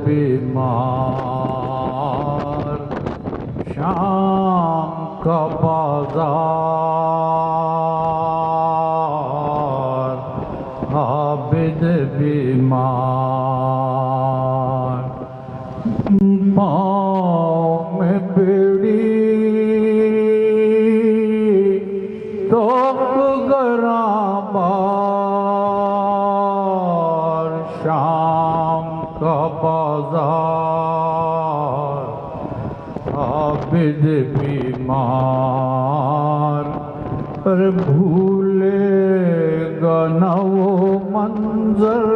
بیمار شام کا بازار عابد بیمار پاؤں میں بیڑی تو گراں بار شام کا بازار عابد بیمار پر بھولے گا نہ وہ منظر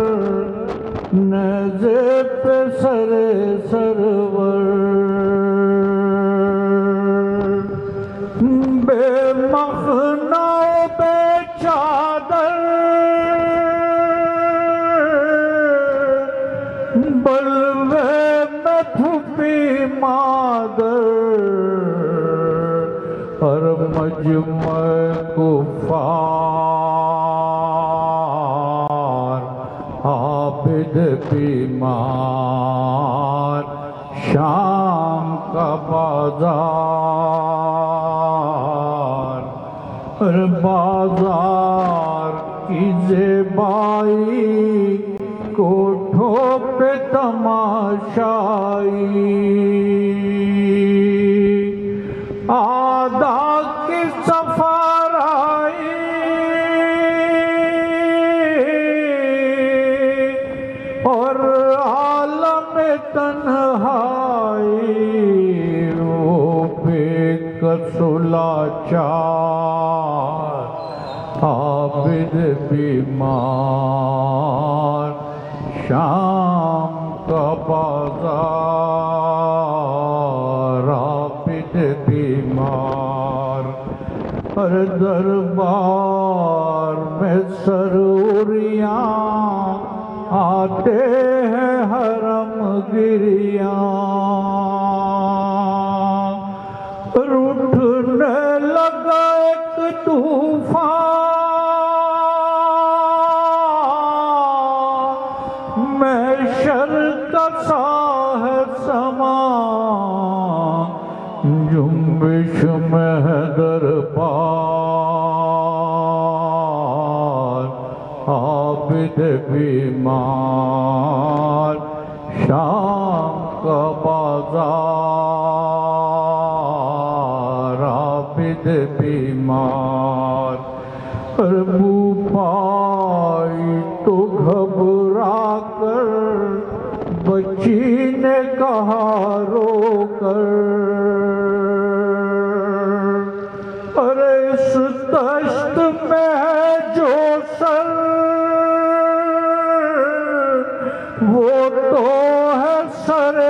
نیزے پہ سر سرور بے مخنا بے چادر بلوے میں پھوپھی مادر اور مجمع کفار عابد بیمار شام کا بازار اور بازار کی زیبائی کوٹھوں پہ تماشائی آدھا کی سفارائی اور عالم تنہائی وہ بے کس لاچار عابد بیمار شام کا بازار عابد بیمار ہر دربار میں سروریاں آتے ہیں حرم گریاں روٹھنے لگا ایک طوفان محشر کا ہے سما جنبش میں ہے دربار عابد بیمار شام کا بازار عابد بیمار منہ پائی تو گھبرا کر بچی نے کہا رو کر ارے اس دشت میں ہے جو سر وہ تو ہے سر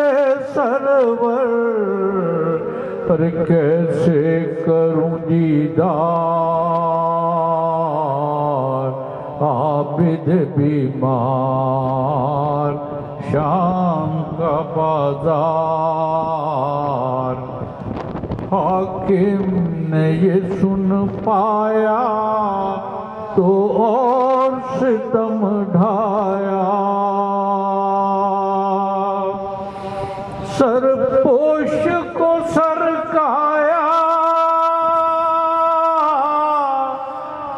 سرور پر کیسے کروں دیدار عابد بیمار شام کا بازار حاکم نے یہ سن پایا تو اور ستم ڈھایا سرپوش کو سرکایا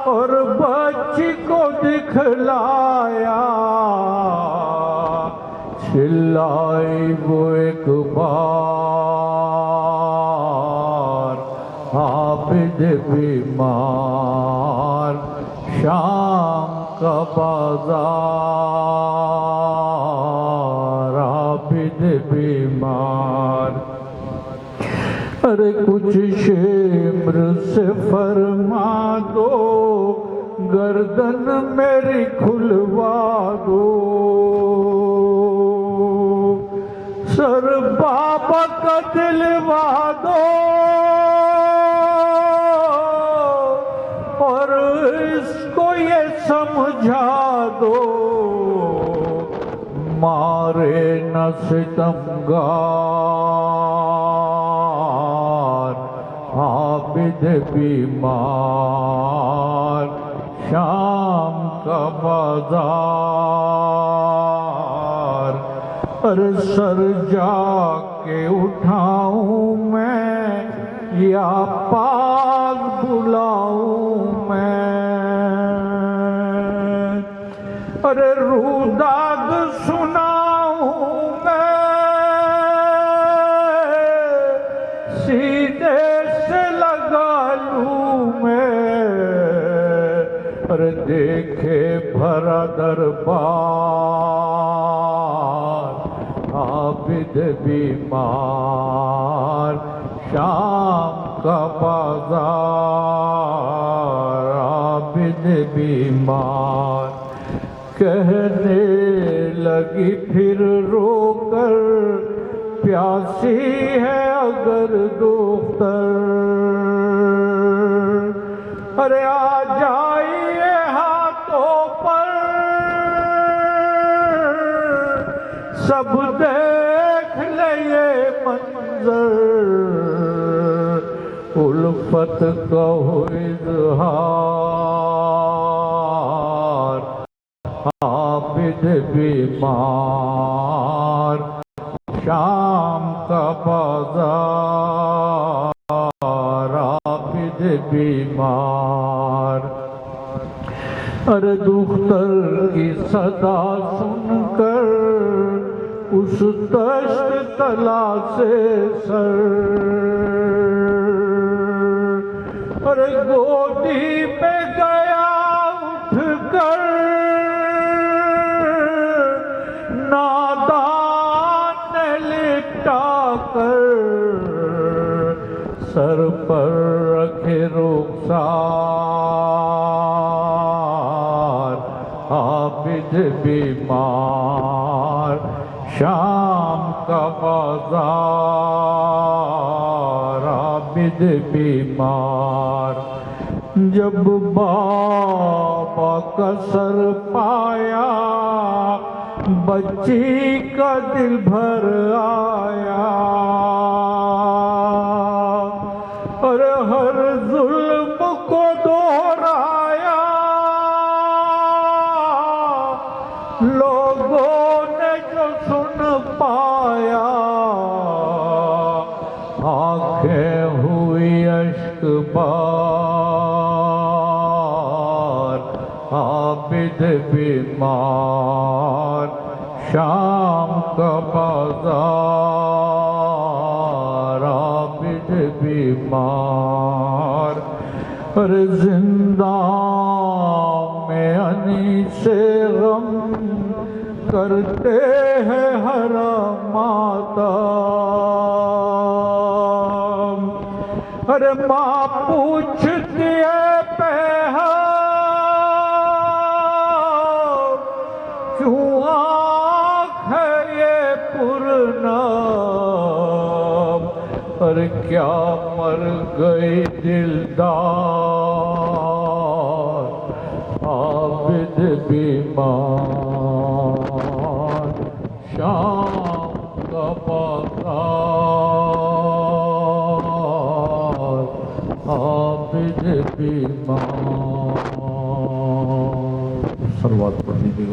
اور بچی کو دکھلایا چلائی وہ ایک بار عابد بیمار شام کا بازار عابد بیمار ارے کچھ شمر سے فرما دو گردن میری کھلوا دو سر بابا کا دلوا دو اور اس کو یہ سمجھا دو مارے نہ ستمگار عابد بیمار شام کا بازار ارے سر جا کے اٹھاؤں میں یا پاک بلاؤں میں، ارے روداد سناؤں میں سینے سے لگا لوں میں، ارے دیکھے بھرا دربار عابد بیمار، شام کا بازار عابد بیمار، کہنے لگی پھر رو کر پیاسی ہے اگر دختر، ارے آ جائیے ہاتھوں پر سب دیکھ لے یہ منظر، الفت کا ہو اظہار عابد بیمار، شام کا بازار عابد بیمار، ارے دختر کی صدا سن کر اس دشت تلا سے سر، ارے گودی پہ گیا اٹھ کر نادان نے لٹا کر، سر پر رکھے رخسار عابد بیمار، شام کا بازار عابد بیمار، جب بابا کا سر پایا بچی کا دل بھر آیا، اور ہر ظلم کو دہرایا، لوگوں نے جو سن پایا، آنکھیں ہوئی اشک بار عابد بیمار، شام کا بازار عابد بیمار، اور زندان میں انیس غم کرتے ہیں ہر ماتم، ارے ماں پوچھتی ہے پہر کیوں آنکھ ہے یہ پرنم، اور کیا مر گئی دلدار عابد بیمار، شام کا بازار عابد بیمار۔ صلوات پڑھنے کی